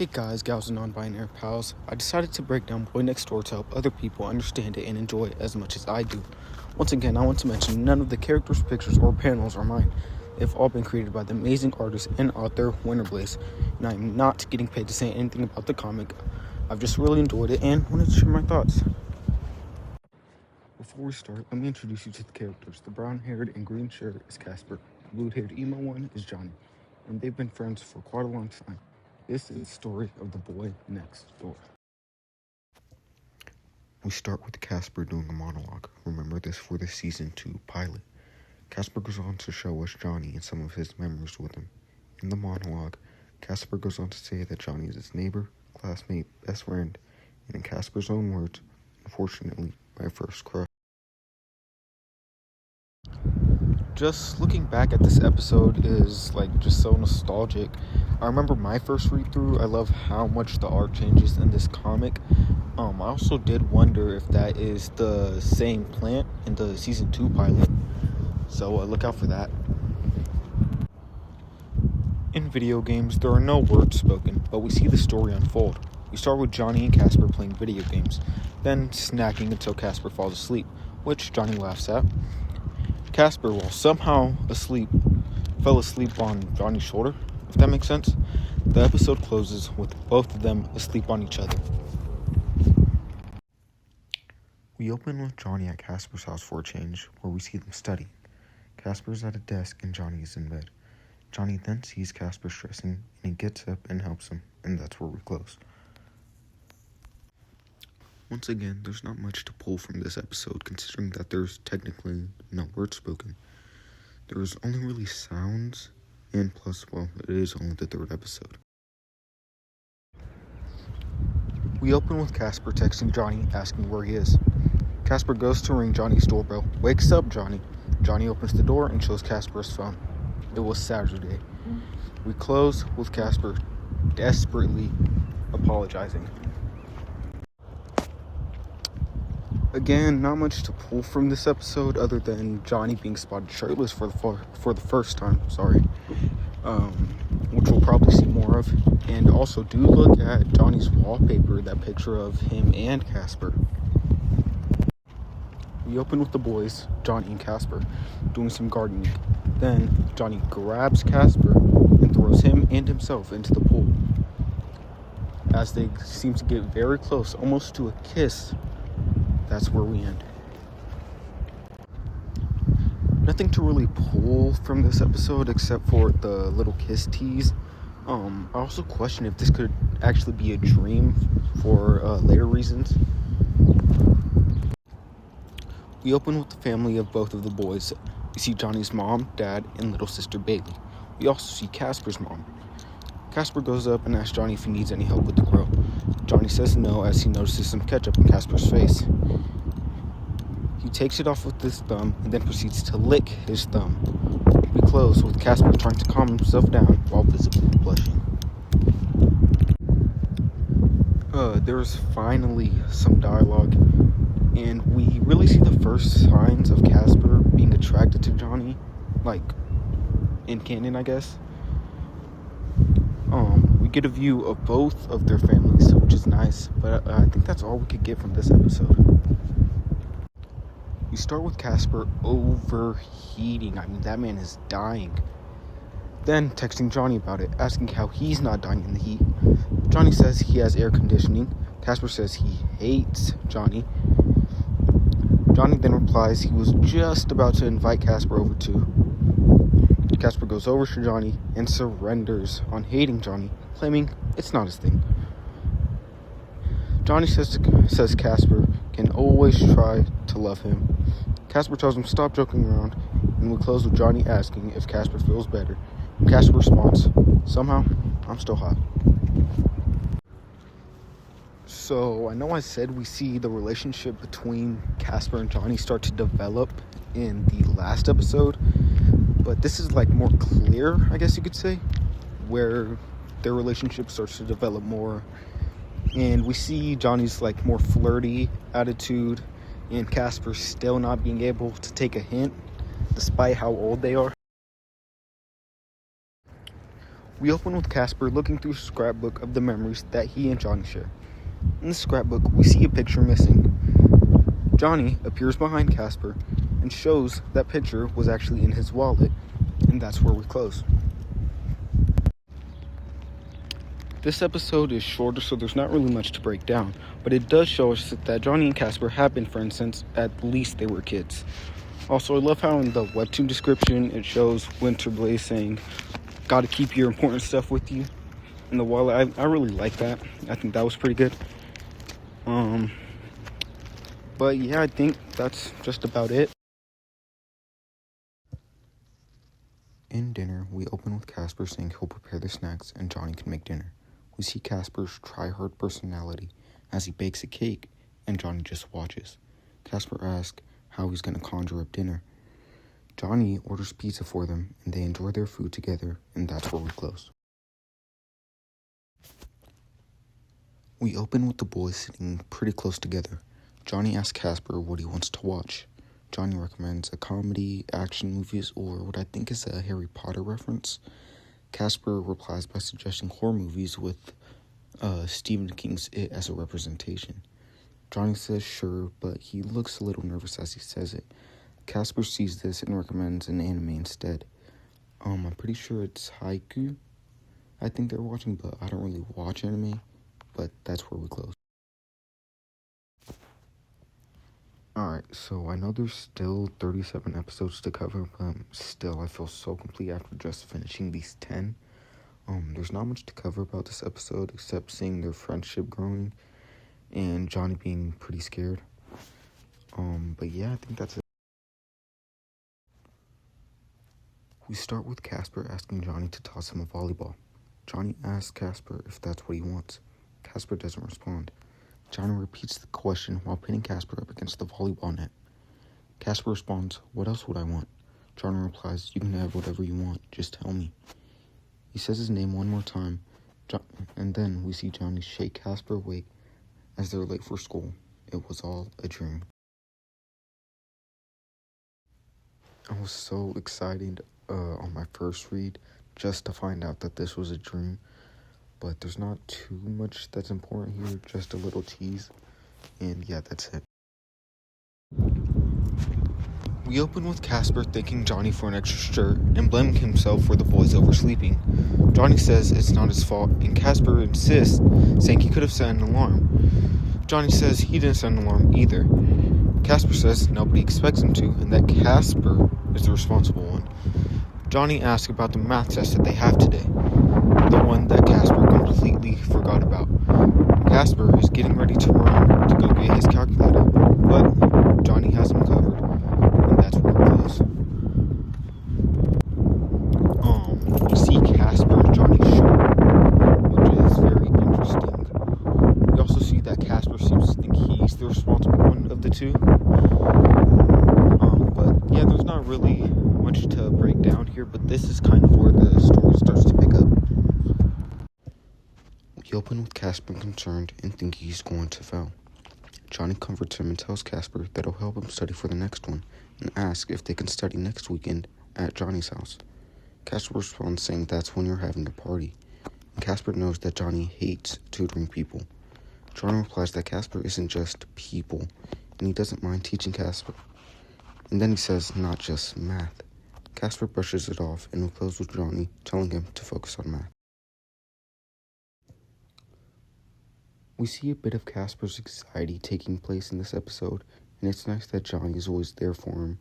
Hey guys, gals, and non-binary pals. I decided to break down Boy Next Door to help other people understand it and enjoy it as much as I do. Once again, I want to mention none of the characters, pictures, or panels are mine. They've all been created by the amazing artist and author Winterblaze, and I'm not getting paid to say anything about the comic. I've just really enjoyed it and wanted to share my thoughts. Before we start, let me introduce you to the characters. The brown-haired and green shirt is Casper. The blue-haired emo one is Johnny, and they've been friends for quite a long time. This is the story of the boy next door. We start with Casper doing a monologue. Remember this for the season 2 pilot. Casper goes on to show us Johnny and some of his memories with him. In the monologue, Casper goes on to say that Johnny is his neighbor, classmate, best friend, and in Casper's own words, unfortunately, my first crush. Just looking back at this episode is just so nostalgic. I remember my first read through. I love how much the art changes in this comic. I also did wonder if that is the same plant in the season 2 pilot. So look out for that. In video games, there are no words spoken, but we see the story unfold. We start with Johnny and Casper playing video games, then snacking until Casper falls asleep, which Johnny laughs at. Casper, while somehow asleep, fell asleep on Johnny's shoulder, if that makes sense. The episode closes with both of them asleep on each other. We open with Johnny at Casper's house for a change, where we see them studying. Casper's at a desk and Johnny is in bed. Johnny then sees Casper stressing, and he gets up and helps him, and that's where we close. Once again, there's not much to pull from this episode, considering that there's technically no words spoken. There's only really sounds, and plus, well, it is only the 3rd episode. We open with Casper texting Johnny, asking where he is. Casper goes to ring Johnny's doorbell. Wakes up Johnny. Johnny opens the door and shows Casper his phone. It was Saturday. We close with Casper desperately apologizing. Again, not much to pull from this episode other than Johnny being spotted shirtless for the first time, which we'll probably see more of. And also, do look at Johnny's wallpaper, that picture of him and Casper. We open with the boys, Johnny and Casper, doing some gardening. Then, Johnny grabs Casper and throws him and himself into the pool. As they seem to get very close, almost to a kiss, that's where we end. Nothing to really pull from this episode except for the little kiss tease. I also question if this could actually be a dream for later reasons. We open with the family of both of the boys. We see Johnny's mom, dad, and little sister Bailey. We also see Casper's mom. Casper goes up and asks Johnny if he needs any help with the grill. Johnny says no as he notices some ketchup in Casper's face. He takes it off with his thumb and then proceeds to lick his thumb. We close with Casper trying to calm himself down while visibly blushing. There's finally some dialogue, and we really see the first signs of Casper being attracted to Johnny, in canon, I guess. We get a view of both of their families, which is nice, but I think that's all we could get from this episode. We start with Casper overheating. That man is dying. Then texting Johnny about it, asking how he's not dying in the heat. Johnny says he has air conditioning. Casper says he hates Johnny. Johnny then replies he was just about to invite Casper over too. Casper goes over to Johnny and surrenders on hating Johnny, claiming it's not his thing. Johnny says Casper can always try to love him. Casper tells him stop joking around, and we close with Johnny asking if Casper feels better. And Casper responds, somehow, I'm still hot. So, I know I said we see the relationship between Casper and Johnny start to develop in the last episode, but this is more clear, I guess you could say, where their relationship starts to develop more. And we see Johnny's more flirty attitude, and Casper still not being able to take a hint despite how old they are. We open with Casper looking through a scrapbook of the memories that he and Johnny share. In the scrapbook, we see a picture missing. Johnny appears behind Casper and shows that picture was actually in his wallet, and that's where we close. This episode is shorter, so there's not really much to break down, but it does show us that Johnny and Casper have been friends since at least they were kids. Also, I love how in the webtoon description it shows Winterblaze saying, "Gotta keep your important stuff with you" in the wallet. I really like that. I think that was pretty good. But yeah, I think that's just about it. In dinner, we open with Casper saying he'll prepare the snacks and Johnny can make dinner. We see Casper's try-hard personality as he bakes a cake and Johnny just watches. Casper asks how he's going to conjure up dinner. Johnny orders pizza for them and they enjoy their food together, and that's where we close. We open with the boys sitting pretty close together. Johnny asks Casper what he wants to watch. Johnny recommends a comedy, action movies, or what I think is a Harry Potter reference. Casper replies by suggesting horror movies with Stephen King's It as a representation. Johnny says sure, but he looks a little nervous as he says it. Casper sees this and recommends an anime instead. I'm pretty sure it's Haiku I think they're watching, but I don't really watch anime, but that's where we close. Alright, so I know there's still 37 episodes to cover, but still I feel so complete after just finishing these 10. There's not much to cover about this episode except seeing their friendship growing and Johnny being pretty scared. But yeah, I think that's it. We start with Casper asking Johnny to toss him a volleyball. Johnny asks Casper if that's what he wants. Casper doesn't respond. Johnny repeats the question while pinning Casper up against the volleyball net. Casper responds, "What else would I want?" Johnny replies, "You can have whatever you want, just tell me." He says his name one more time, and then we see Johnny shake Casper awake as they're late for school. It was all a dream. I was so excited on my first read just to find out that this was a dream. But there's not too much that's important here, just a little tease. And yeah, that's it. We open with Casper thanking Johnny for an extra shirt and blaming himself for the boys oversleeping. Johnny says it's not his fault, and Casper insists, saying he could have set an alarm. Johnny says he didn't set an alarm either. Casper says nobody expects him to, and that Casper is the responsible one. Johnny asks about the math test that they have today, the one that Casper completely forgot about. Casper is getting ready to run to go get his calculator, but Johnny has him covered, and that's where it goes. We see Casper and Johnny's shirt, which is very interesting. We also see that Casper seems to think he's the responsible one of the two. But yeah, there's not really much to break down here, but this is kind of where the story starts to pick up. We open with Casper concerned and thinking he's going to fail. Johnny comforts him and tells Casper that he'll help him study for the next one and asks if they can study next weekend at Johnny's house. Casper responds saying that's when you're having a party, and Casper knows that Johnny hates tutoring people. Johnny replies that Casper isn't just people, and he doesn't mind teaching Casper. And then he says not just math. Casper brushes it off and we close with Johnny telling him to focus on math. We see a bit of Casper's anxiety taking place in this episode, and it's nice that Johnny is always there for him.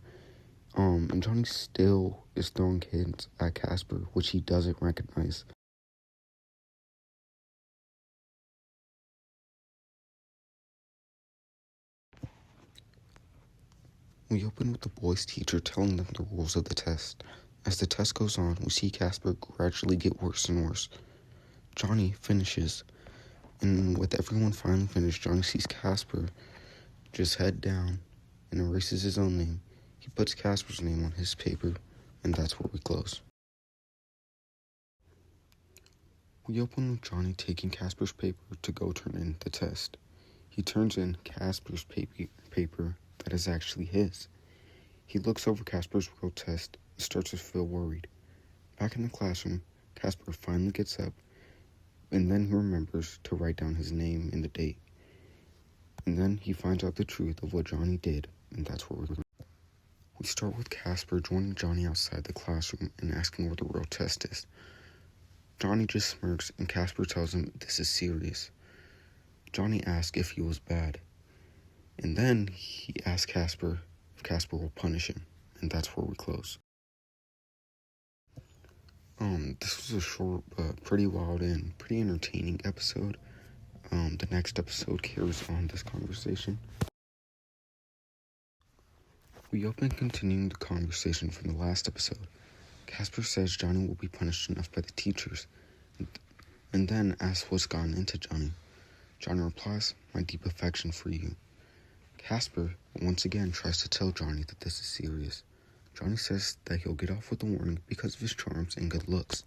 And Johnny still is throwing hints at Casper, which he doesn't recognize. We open with the boys' teacher telling them the rules of the test. As the test goes on, we see Casper gradually get worse and worse. Johnny finishes, and with everyone finally finished, Johnny sees Casper just head down and erases his own name. He puts Casper's name on his paper, and that's where we close. We open with Johnny taking Casper's paper to go turn in the test. He turns in Casper's paper that is actually his. He looks over Casper's real test and starts to feel worried. Back in the classroom, Casper finally gets up, and then he remembers to write down his name and the date. And then he finds out the truth of what Johnny did, and that's where we start with Casper joining Johnny outside the classroom and asking where the real test is. Johnny just smirks, and Casper tells him this is serious. Johnny asks if he was bad, and then he asks Casper if Casper will punish him, and that's where we close. This was a short but pretty wild and pretty entertaining episode. The next episode carries on this conversation. We open continuing the conversation from the last episode. Casper says Johnny will be punished enough by the teachers, and then asks what's gotten into Johnny. Johnny replies, "My deep affection for you." Casper once again tries to tell Johnny that this is serious. Johnny says that he'll get off with a warning because of his charms and good looks.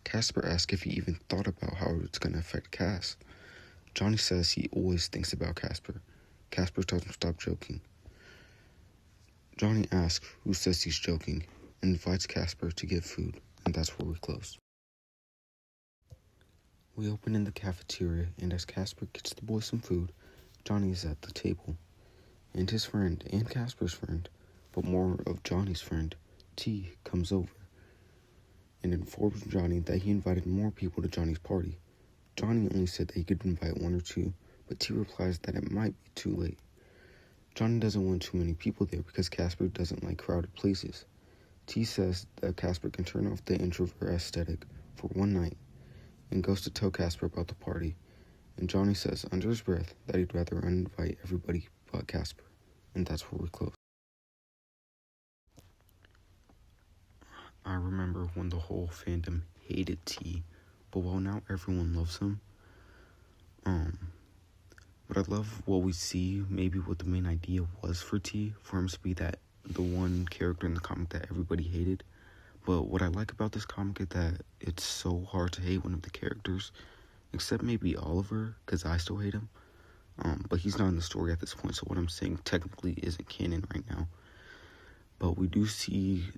Casper asks if he even thought about how it's going to affect Cass. Johnny says he always thinks about Casper. Casper tells him to stop joking. Johnny asks who says he's joking and invites Casper to get food, and that's where we close. We open in the cafeteria, and as Casper gets the boys some food, Johnny is at the table. And his friend, and Casper's friend, but more of Johnny's friend, T, comes over and informs Johnny that he invited more people to Johnny's party. Johnny only said that he could invite 1 or 2, but T replies that it might be too late. Johnny doesn't want too many people there because Casper doesn't like crowded places. T says that Casper can turn off the introvert aesthetic for one night and goes to tell Casper about the party. And Johnny says under his breath that he'd rather uninvite everybody but Casper. And that's where we close. I remember when the whole fandom hated T, but while now everyone loves him, but I love what we see, maybe what the main idea was for T, for him to be that the one character in the comic that everybody hated. But what I like about this comic is that it's so hard to hate one of the characters, except maybe Oliver, because I still hate him. But he's not in the story at this point, so what I'm saying technically isn't canon right now. But we do see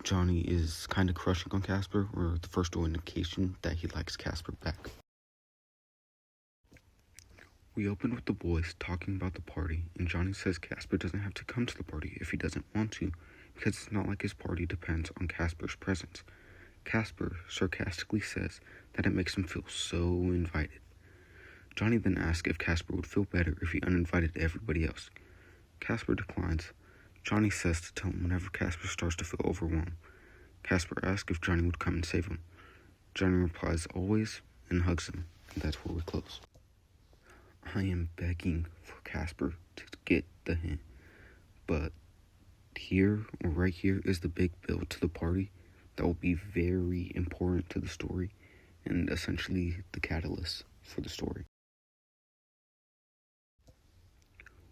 Johnny is kind of crushing on Casper, or the first indication that he likes Casper back. We open with the boys talking about the party, and Johnny says Casper doesn't have to come to the party if he doesn't want to, because it's not like his party depends on Casper's presence. Casper sarcastically says that it makes him feel so invited. Johnny then asks if Casper would feel better if he uninvited everybody else. Casper declines. Johnny says to tell him whenever Casper starts to feel overwhelmed. Casper asks if Johnny would come and save him. Johnny replies always and hugs him, and that's where we close. I am begging for Casper to get the hint, but here, or right here, is the big build to the party that will be very important to the story and essentially the catalyst for the story.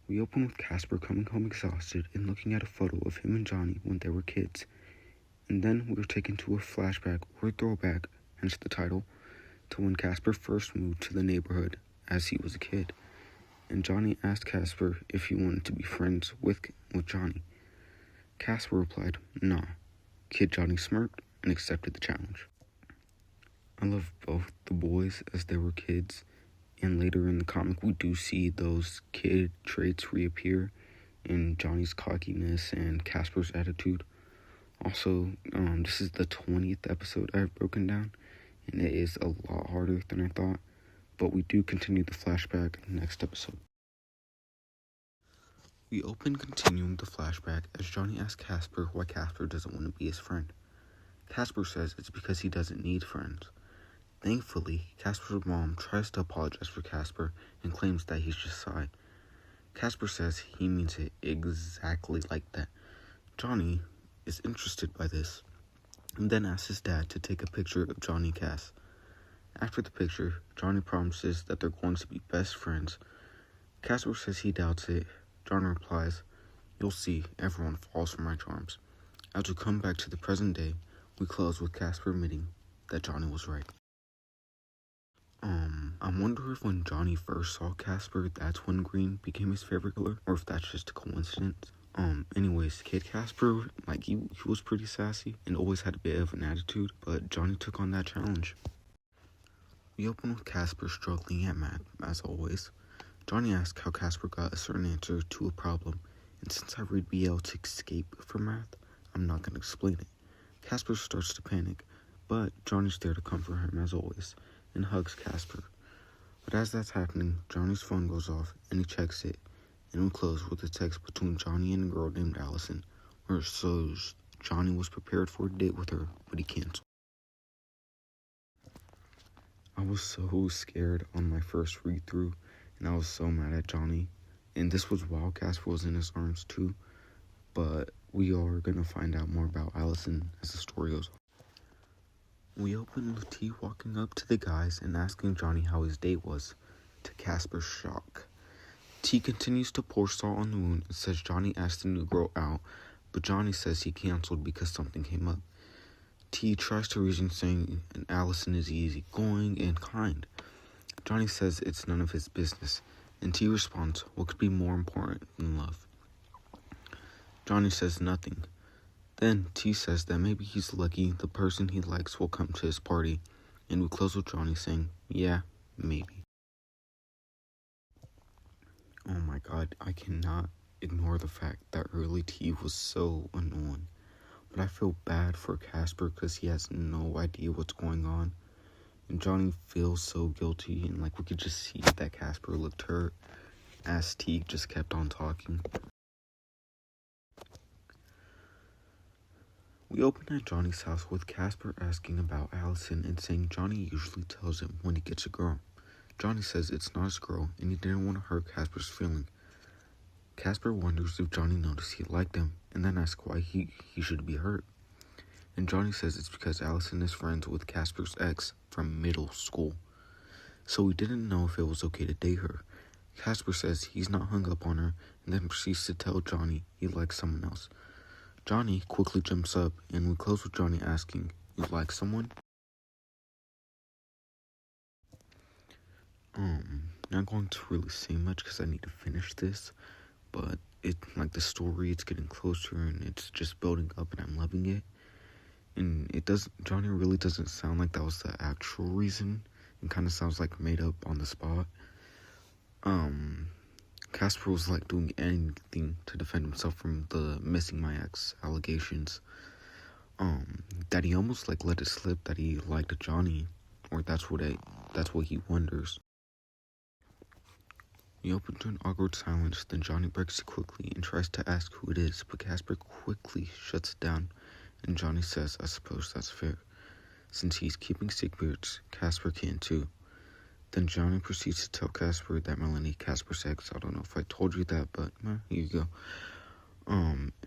We open with Casper coming home exhausted and looking at a photo of him and Johnny when they were kids. And then we are taken to a flashback or a throwback, hence the title, to when Casper first moved to the neighborhood as he was a kid. And Johnny asked Casper if he wanted to be friends with Johnny. Casper replied, "Nah." Kid Johnny smirked and accepted the challenge. I love both the boys as they were kids, and later in the comic we do see those kid traits reappear in Johnny's cockiness and Casper's attitude. Also, this is the 20th episode I've broken down, and it is a lot harder than I thought, but we do continue the flashback in the next episode. We open continuing the flashback as Johnny asks Casper why Casper doesn't want to be his friend. Casper says it's because he doesn't need friends. Thankfully, Casper's mom tries to apologize for Casper and claims that he's just shy. Casper says he means it exactly like that. Johnny is interested by this and then asks his dad to take a picture of Johnny and Cass. After the picture, Johnny promises that they're going to be best friends. Casper says he doubts it. Johnny replies, "You'll see, everyone falls for my charms." As we come back to the present day, we close with Casper admitting that Johnny was right. I wonder if when Johnny first saw Casper, that's when green became his favorite color, or if that's just a coincidence. Anyways, Kid Casper, like, he was pretty sassy and always had a bit of an attitude, but Johnny took on that challenge. We open with Casper struggling at math, as always. Johnny asks how Casper got a certain answer to a problem, and since I read BL to escape from math, I'm not going to explain it. Casper starts to panic, but Johnny's there to comfort him as always, and hugs Casper. But as that's happening, Johnny's phone goes off, and he checks it, and we close with a text between Johnny and a girl named Allison, where it shows Johnny was prepared for a date with her, but he canceled. I was so scared on my first read-through, and I was so mad at Johnny. And this was while Casper was in his arms too, but we are going to find out more about Allison as the story goes on. We open with T walking up to the guys and asking Johnny how his date was, to Casper's shock. T continues to pour salt on the wound and says Johnny asked the new girl out, but Johnny says he canceled because something came up. T tries to reason, saying Allison is easygoing and kind. Johnny says it's none of his business, and T responds, what could be more important than love? Johnny says nothing. Then T says that maybe he's lucky the person he likes will come to his party, and we close with Johnny saying, yeah, maybe. Oh my god, I cannot ignore the fact that early T was so annoying. But I feel bad for Casper because he has no idea what's going on. And Johnny feels so guilty, and like we could just see that Casper looked hurt as T just kept on talking. We open at Johnny's house with Casper asking about Allison and saying Johnny usually tells him when he gets a girl. Johnny says it's not his girl and he didn't want to hurt Casper's feeling. Casper wonders if Johnny noticed he liked him and then asks why he should be hurt. And Johnny says it's because Allison is friends with Casper's ex from middle school, so he didn't know if it was okay to date her. Casper says he's not hung up on her and then proceeds to tell Johnny he likes someone else. Johnny quickly jumps up and we close with Johnny asking, you like someone? Not going to really say much because I need to finish this, but the story, it's getting closer and it's just building up and I'm loving it. And Johnny really doesn't sound like that was the actual reason. It kind of sounds like made up on the spot. Casper was like doing anything to defend himself from the missing my ex allegations. That he almost like let it slip that he liked Johnny, or that's what he wonders. We open to an awkward silence, then Johnny breaks it quickly and tries to ask who it is, but Casper quickly shuts it down, and Johnny says, I suppose that's fair. Since he's keeping secrets, Casper can too. Then Johnny proceeds to tell Casper that Melanie, Casper's ex, I don't know if I told you that, but here you go,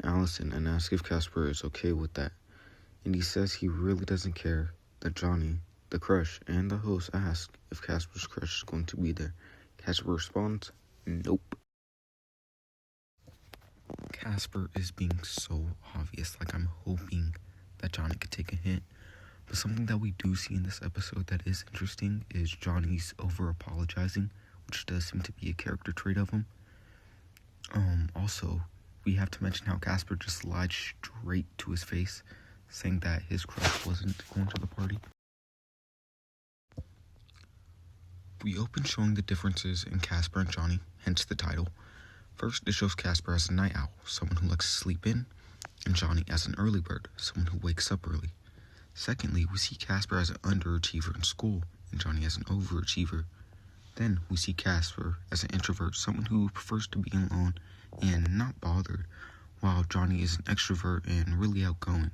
Allison, and asks if Casper is okay with that. And he says he really doesn't care that Johnny, the crush, and the host ask if Casper's crush is going to be there. Casper responds, nope. Casper is being so obvious, like I'm hoping that Johnny could take a hint. But something that we do see in this episode that is interesting is Johnny's over-apologizing, which does seem to be a character trait of him. Also, we have to mention how Casper just lied straight to his face, saying that his crush wasn't going to the party. We open showing the differences in Casper and Johnny, hence the title. First, it shows Casper as a night owl, someone who likes to sleep in, and Johnny as an early bird, someone who wakes up early. Secondly, we see Casper as an underachiever in school, and Johnny as an overachiever. Then, we see Casper as an introvert, someone who prefers to be alone and not bothered, while Johnny is an extrovert and really outgoing.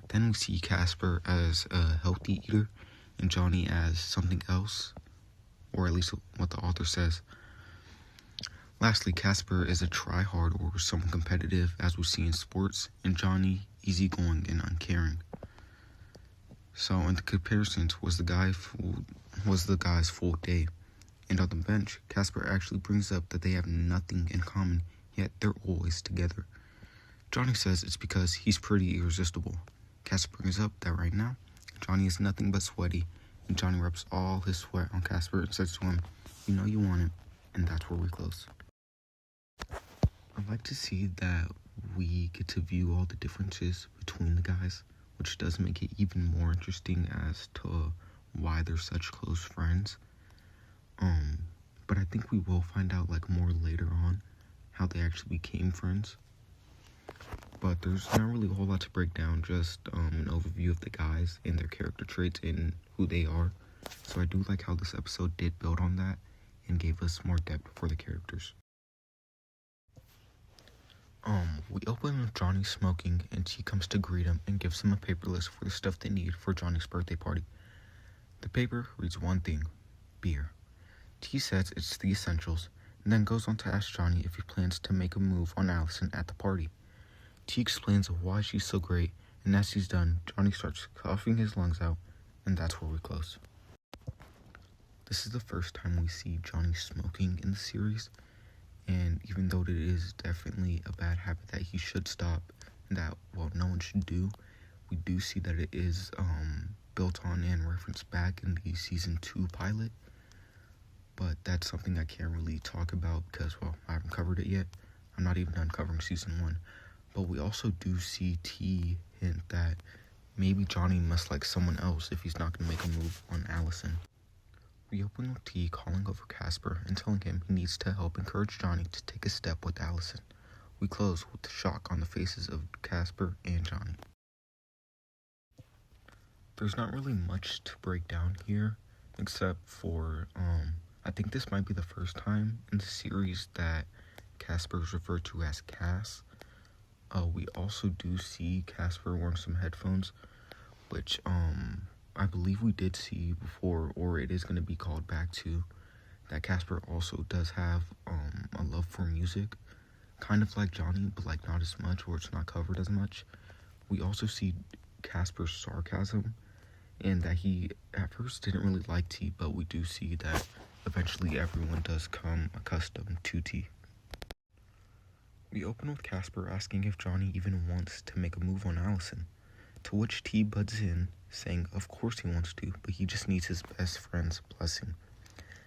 Then we see Casper as a healthy eater, and Johnny as something else, or at least what the author says. Lastly, Casper is a try-hard or someone competitive, as we see in sports, and Johnny easygoing and uncaring. So, in the comparisons was the guy's full day, and on the bench, Casper actually brings up that they have nothing in common, yet they're always together. Johnny says it's because he's pretty irresistible. Casper brings up that right now, Johnny is nothing but sweaty, and Johnny rubs all his sweat on Casper and says to him, you know you want it, and that's where we close. I'd like to see that we get to view all the differences between the guys, which does make it even more interesting as to why they're such close friends. But I think we will find out like more later on how they actually became friends. But there's not really a whole lot to break down, just an overview of the guys and their character traits and who they are. So I do like how this episode did build on that and gave us more depth for the characters. We open with Johnny smoking, and she comes to greet him and gives him a paper list for the stuff they need for Johnny's birthday party. The paper reads one thing: beer. T says it's the essentials, and then goes on to ask Johnny if he plans to make a move on Allison at the party. T explains why she's so great, and as he's done, Johnny starts coughing his lungs out, and that's where we close. This is the first time we see Johnny smoking in the series, and even though it is definitely a bad habit that he should stop, and that, well, no one should do, we do see that it is built on and referenced back in the Season 2 pilot, but that's something I can't really talk about because, well, I haven't covered it yet. I'm not even done covering Season 1, but we also do see T hint that maybe Johnny must like someone else if he's not going to make a move on Allison. We open with T calling over Casper and telling him he needs to help encourage Johnny to take a step with Allison. We close with the shock on the faces of Casper and Johnny. There's not really much to break down here, except for, I think this might be the first time in the series that Casper is referred to as Cass. We also do see Casper wearing some headphones, which, I believe we did see before, or it is going to be called back to, that Casper also does have a love for music, kind of like Johnny, but like not as much, or it's not covered as much. We also see Casper's sarcasm, and that he at first didn't really like T, but we do see that eventually everyone does come accustomed to T. We open with Casper asking if Johnny even wants to make a move on Allison, to which T butts in, saying of course he wants to, but he just needs his best friend's blessing.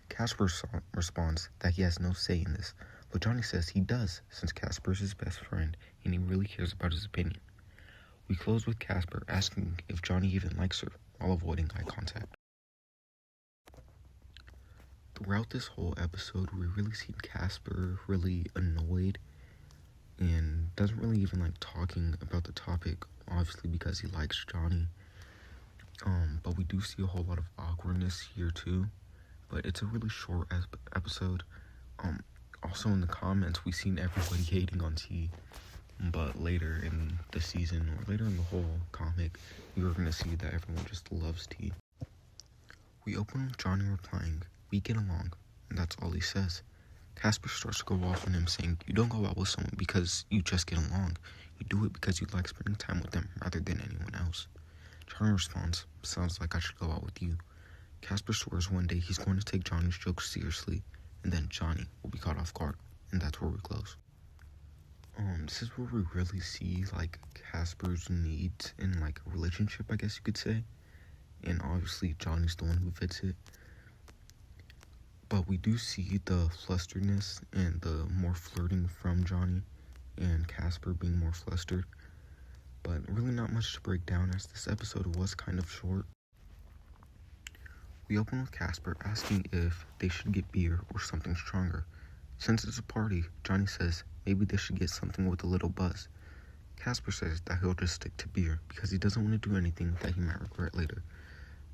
Casper responds that he has no say in this, but Johnny says he does, since Casper is his best friend and he really cares about his opinion. We close with Casper asking if Johnny even likes her, while avoiding eye contact. Throughout this whole episode, we really see Casper really annoyed and doesn't really even like talking about the topic, obviously because he likes Johnny. But we do see a whole lot of awkwardness here too, but it's a really short episode. Also in the comments, we've seen everybody hating on T, but later in the season, or later in the whole comic, we were going to see that everyone just loves T. We open with Johnny replying, "We get along," and that's all he says. Casper starts to go off on him, saying, "You don't go out with someone because you just get along. You do it because you like spending time with them rather than anyone else." Johnny responds, "Sounds like I should go out with you." Casper swears one day he's going to take Johnny's jokes seriously, and then Johnny will be caught off guard, and that's where we close. This is where we really see, like, Casper's needs in, like, a relationship, I guess you could say. And obviously, Johnny's the one who fits it. But we do see the flusteredness and the more flirting from Johnny, and Casper being more flustered. But really not much to break down, as this episode was kind of short. We open with Casper asking if they should get beer or something stronger. Since it's a party, Johnny says maybe they should get something with a little buzz. Casper says that he'll just stick to beer because he doesn't want to do anything that he might regret later.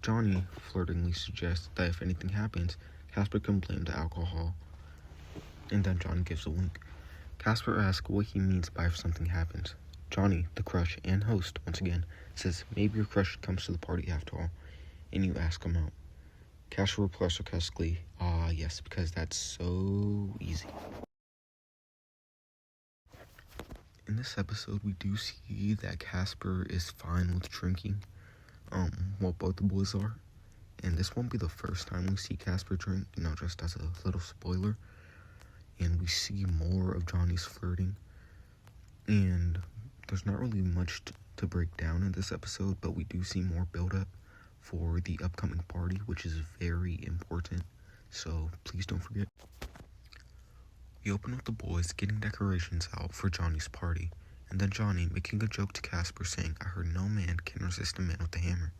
Johnny flirtingly suggests that if anything happens, Casper can blame the alcohol, and then Johnny gives a wink. Casper asks what he means by if something happens. Johnny, the crush and host, once again, says maybe your crush comes to the party after all, and you ask him out. Casper replies sarcastically, yes, because that's so easy. In this episode, we do see that Casper is fine with drinking, while both the boys are. And this won't be the first time we see Casper drink, just as a little spoiler. And we see more of Johnny's flirting. And there's not really much to break down in this episode, but we do see more build-up for the upcoming party, which is very important. So please don't forget. We open with the boys getting decorations out for Johnny's party, and then Johnny making a joke to Casper saying, "I heard no man can resist a man with a hammer."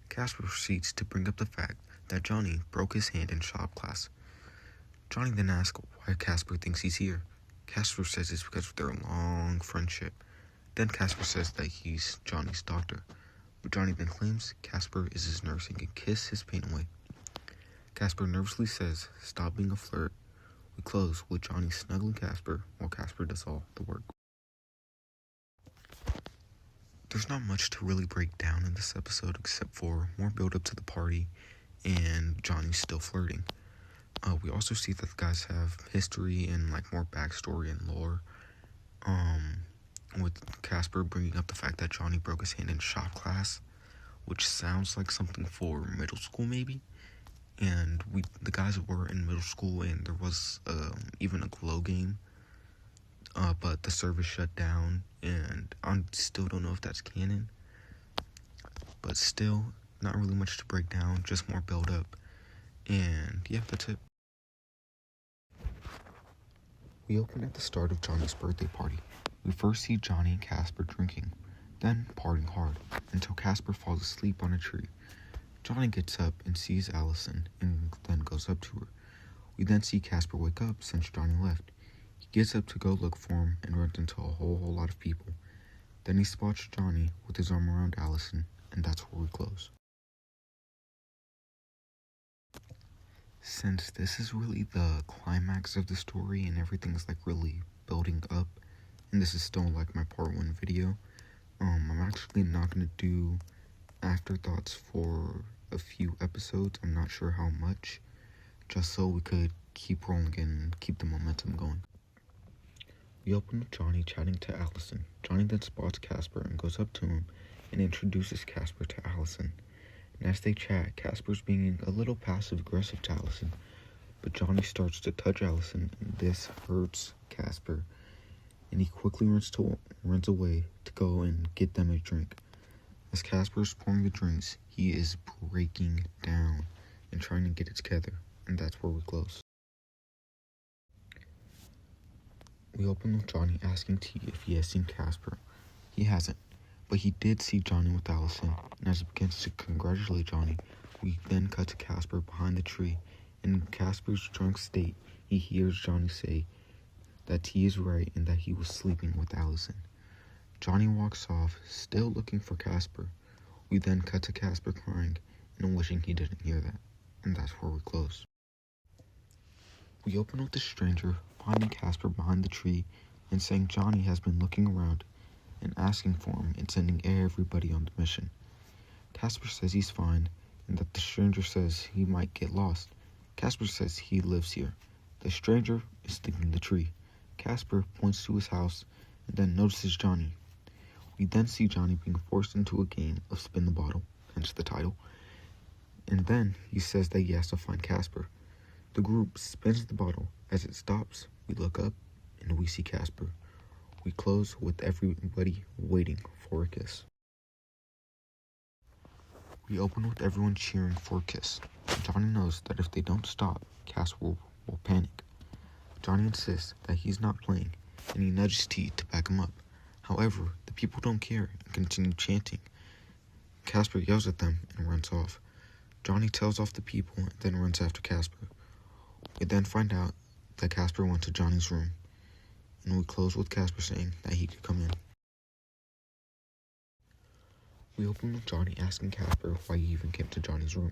Casper proceeds to bring up the fact that Johnny broke his hand in shop class. Johnny then asks why Casper thinks he's here. Casper says it's because of their long friendship. Then Casper says that he's Johnny's doctor, but Johnny then claims Casper is his nurse and can kiss his pain away. Casper nervously says, "Stop being a flirt." We close with Johnny snuggling Casper while Casper does all the work. There's not much to really break down in this episode except for more build up to the party and Johnny still flirting. We also see that the guys have history and more backstory and lore. With Casper bringing up the fact that Johnny broke his hand in shop class, which sounds like something for middle school maybe. And the guys were in middle school, and there was even a glow game, but the service shut down, and I still don't know if that's canon. But still, not really much to break down, just more build up, and yeah, that's it. We open at the start of Johnny's birthday party. We first see Johnny and Casper drinking, then partying hard, until Casper falls asleep on a tree. Johnny gets up and sees Allison and then goes up to her. We then see Casper wake up since Johnny left. He gets up to go look for him and runs into a whole lot of people. Then he spots Johnny with his arm around Allison, and that's where we close. Since this is really the climax of the story and everything's really building up, and this is still my part 1 video, I'm actually not going to do afterthoughts for a few episodes. I'm not sure how much, just so we could keep rolling and keep the momentum going. We open with Johnny chatting to Allison. Johnny then spots Casper and goes up to him and introduces Casper to Allison. And as they chat, Casper's being a little passive-aggressive to Allison, but Johnny starts to touch Allison, and this hurts Casper, and he quickly runs away to go and get them a drink. As Casper is pouring the drinks, he is breaking down and trying to get it together, and that's where we close. We open with Johnny asking T if he has seen Casper. He hasn't, but he did see Johnny with Allison, and as he begins to congratulate Johnny, we then cut to Casper behind the tree. In Casper's drunk state, he hears Johnny say that T is right and that he was sleeping with Allison. Johnny walks off, still looking for Casper. We then cut to Casper crying and wishing he didn't hear that, and that's where we close. We open with the stranger finding Casper behind the tree and saying Johnny has been looking around and asking for him and sending everybody on the mission. Casper says he's fine and that the stranger says he might get lost. Casper says he lives here. The stranger is thinking the tree. Casper points to his house and then notices Johnny. We then see Johnny being forced into a game of spin the bottle, hence the title, and then he says that he has to find Casper. The group spins the bottle. As it stops, we look up and we see Casper. We close with everybody waiting for a kiss. We open with everyone cheering for a kiss. Johnny knows that if they don't stop, Casper will panic. Johnny insists that he's not playing, and he nudges T to back him up. However, the people don't care and continue chanting. Casper yells at them and runs off. Johnny tells off the people and then runs after Casper. We then find out that Casper went to Johnny's room, and we close with Casper saying that he could come in. We open with Johnny asking Casper why he even came to Johnny's room.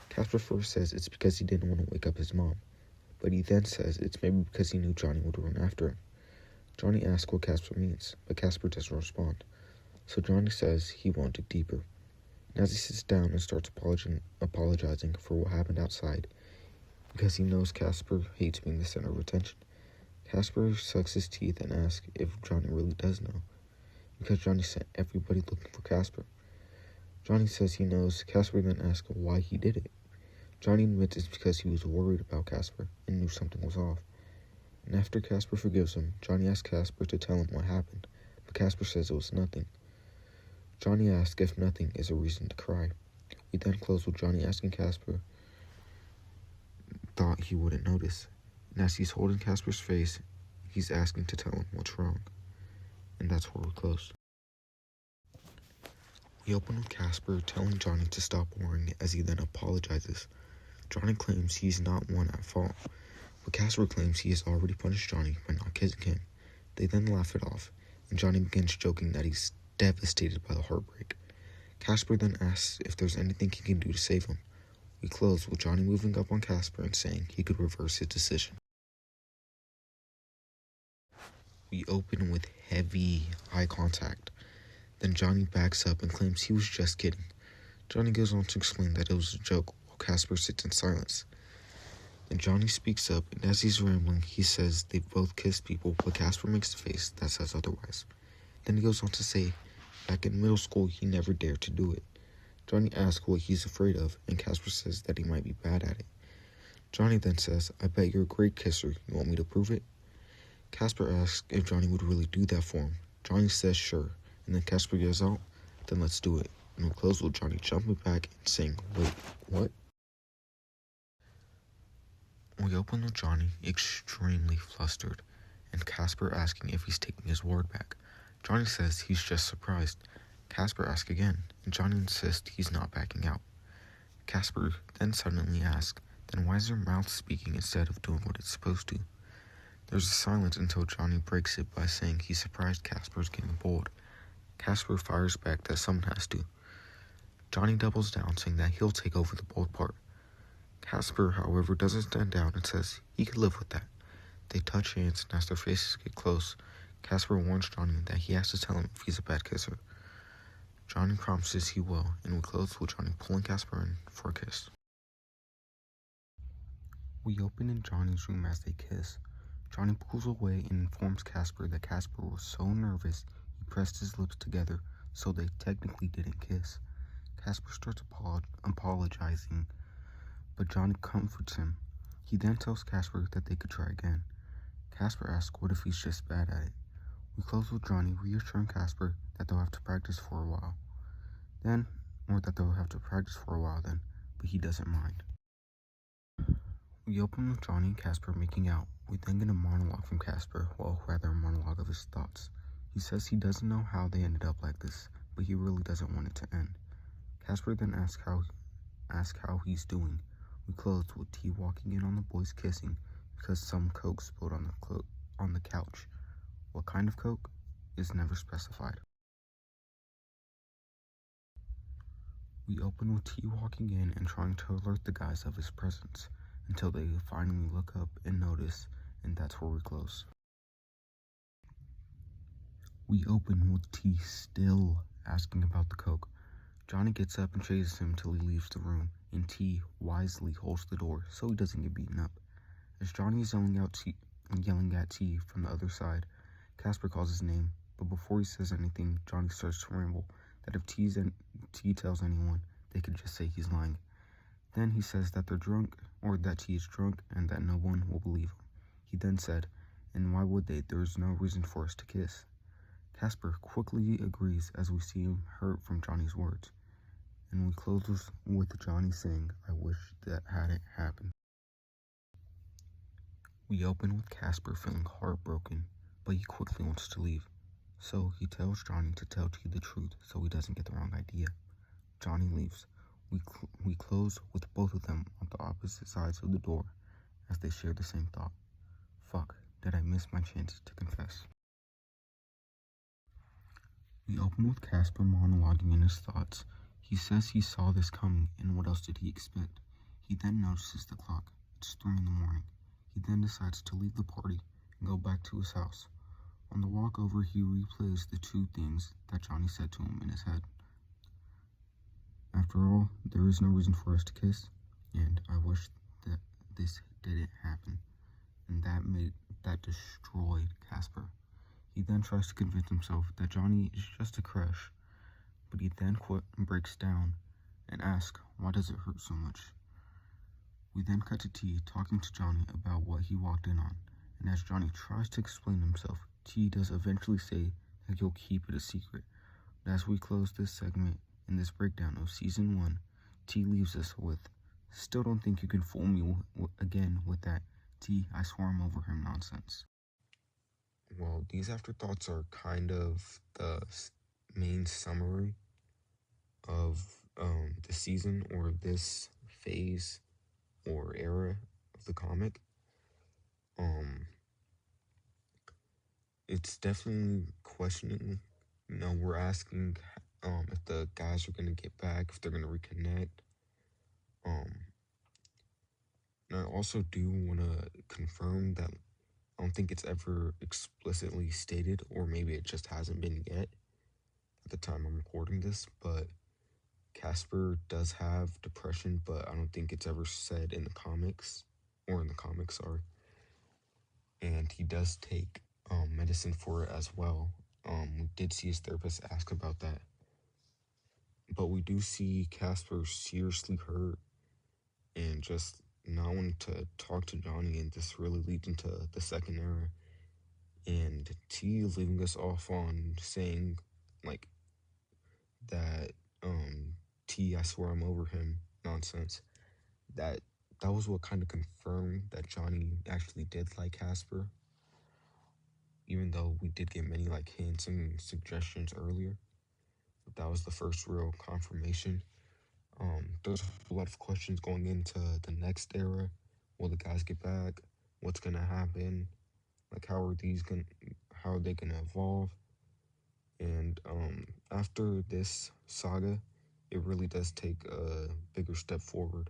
Casper first says it's because he didn't want to wake up his mom, but he then says it's maybe because he knew Johnny would run after him. Johnny asks what Casper means, but Casper doesn't respond, so Johnny says he won't dig deeper. And as he sits down and starts apologizing for what happened outside, because he knows Casper hates being the center of attention, Casper sucks his teeth and asks if Johnny really does know, because Johnny sent everybody looking for Casper. Johnny says he knows. Casper then asks why he did it. Johnny admits it's because he was worried about Casper and knew something was off. And after Casper forgives him, Johnny asks Casper to tell him what happened, but Casper says it was nothing. Johnny asks if nothing is a reason to cry. We then close with Johnny asking Casper thought he wouldn't notice. And as he's holding Casper's face, he's asking to tell him what's wrong. And that's where we close. We open with Casper telling Johnny to stop worrying as he then apologizes. Johnny claims he's not one at fault, but Casper claims he has already punished Johnny by not kissing him. They then laugh it off, and Johnny begins joking that he's devastated by the heartbreak. Casper then asks if there's anything he can do to save him. We close with Johnny moving up on Casper and saying he could reverse his decision. We open with heavy eye contact. Then Johnny backs up and claims he was just kidding. Johnny goes on to explain that it was a joke while Casper sits in silence. Then Johnny speaks up, and as he's rambling, he says they've both kissed people, but Casper makes a face that says otherwise. Then he goes on to say back in middle school he never dared to do it. Johnny asks what he's afraid of, and Casper says that he might be bad at it. Johnny then says, "I bet you're a great kisser. You want me to prove it?" Casper asks if Johnny would really do that for him. Johnny says sure, and then Casper yells out, "Then let's do it." And we close with Johnny jumping back and saying, "Wait, what?" We open with Johnny extremely flustered, and Casper asking if he's taking his word back. Johnny says he's just surprised. Casper asks again, and Johnny insists he's not backing out. Casper then suddenly asks, "Then why is your mouth speaking instead of doing what it's supposed to?" There's a silence until Johnny breaks it by saying he's surprised Casper's getting bold. Casper fires back that someone has to. Johnny doubles down, saying that he'll take over the bold part. Casper, however, doesn't stand down and says he could live with that. They touch hands, and as their faces get close, Casper warns Johnny that he has to tell him if he's a bad kisser. Johnny promises he will, and we close with Johnny pulling Casper in for a kiss. We open in Johnny's room as they kiss. Johnny pulls away and informs Casper that Casper was so nervous he pressed his lips together, so they technically didn't kiss. Casper starts apologizing, but Johnny comforts him. He then tells Casper that they could try again. Casper asks what if he's just bad at it. We close with Johnny reassuring Casper that they'll have to practice for a while. Then, but he doesn't mind. We open with Johnny and Casper making out. We then get a monologue from Casper, a monologue of his thoughts. He says he doesn't know how they ended up like this, but he really doesn't want it to end. Casper then asks how he's doing. We close with T walking in on the boys kissing because some coke spilled on the couch. What kind of coke is never specified. We open with T walking in and trying to alert the guys of his presence until they finally look up and notice, and that's where we close. We open with T still asking about the coke. Johnny gets up and chases him till he leaves the room, and T wisely holds the door so he doesn't get beaten up. As Johnny is yelling at T from the other side, Casper calls his name, but before he says anything, Johnny starts to ramble that if T tells anyone, they could just say he's lying. Then he says that they're drunk, or that T is drunk, and that no one will believe him. He then said, "And why would they? There is no reason for us to kiss." Casper quickly agrees as we see him hurt from Johnny's words. And we close with Johnny saying, "I wish that hadn't happened." We open with Casper feeling heartbroken, but he quickly wants to leave. So he tells Johnny to tell T the truth so he doesn't get the wrong idea. Johnny leaves. We close with both of them on the opposite sides of the door as they share the same thought. Fuck, did I miss my chance to confess? We open with Casper monologuing in his thoughts. He says he saw this coming, and what else did he expect? He then notices the clock. It's 3 in the morning. He then decides to leave the party and go back to his house. On the walk over, he replays the 2 things that Johnny said to him in his head. After all, there is no reason for us to kiss, and I wish that this didn't happen. And that destroyed Casper. He then tries to convince himself that Johnny is just a crush, but he then breaks down and asks, why does it hurt so much? We then cut to T talking to Johnny about what he walked in on, and as Johnny tries to explain himself, T does eventually say that he'll keep it a secret. But as we close this segment in this breakdown of Season 1, T leaves us with, "Still don't think you can fool me again with that. T, I swore I'm over him nonsense. Well, these afterthoughts are kind of the main summary of the season or this phase or era of the comic. It's definitely questioning. We're asking if the guys are gonna get back, if they're gonna reconnect. And I also do want to confirm that I don't think it's ever explicitly stated, or maybe it just hasn't been yet at the time I'm recording this, but Casper does have depression, but I don't think it's ever said in the comics, sorry. And he does take medicine for it as well. We did see his therapist ask about that. But we do see Casper seriously hurt and just not wanting to talk to Johnny, and this really leads into the second era. And T leaving us off on saying, like, that, T, I swear I'm over him nonsense. That was what kind of confirmed that Johnny actually did like Casper. Even though we did get many, like, hints and suggestions earlier. But that was the first real confirmation. There's a lot of questions going into the next era. Will the guys get back? What's gonna happen? Like, how are they gonna evolve? And after this saga, it really does take a bigger step forward.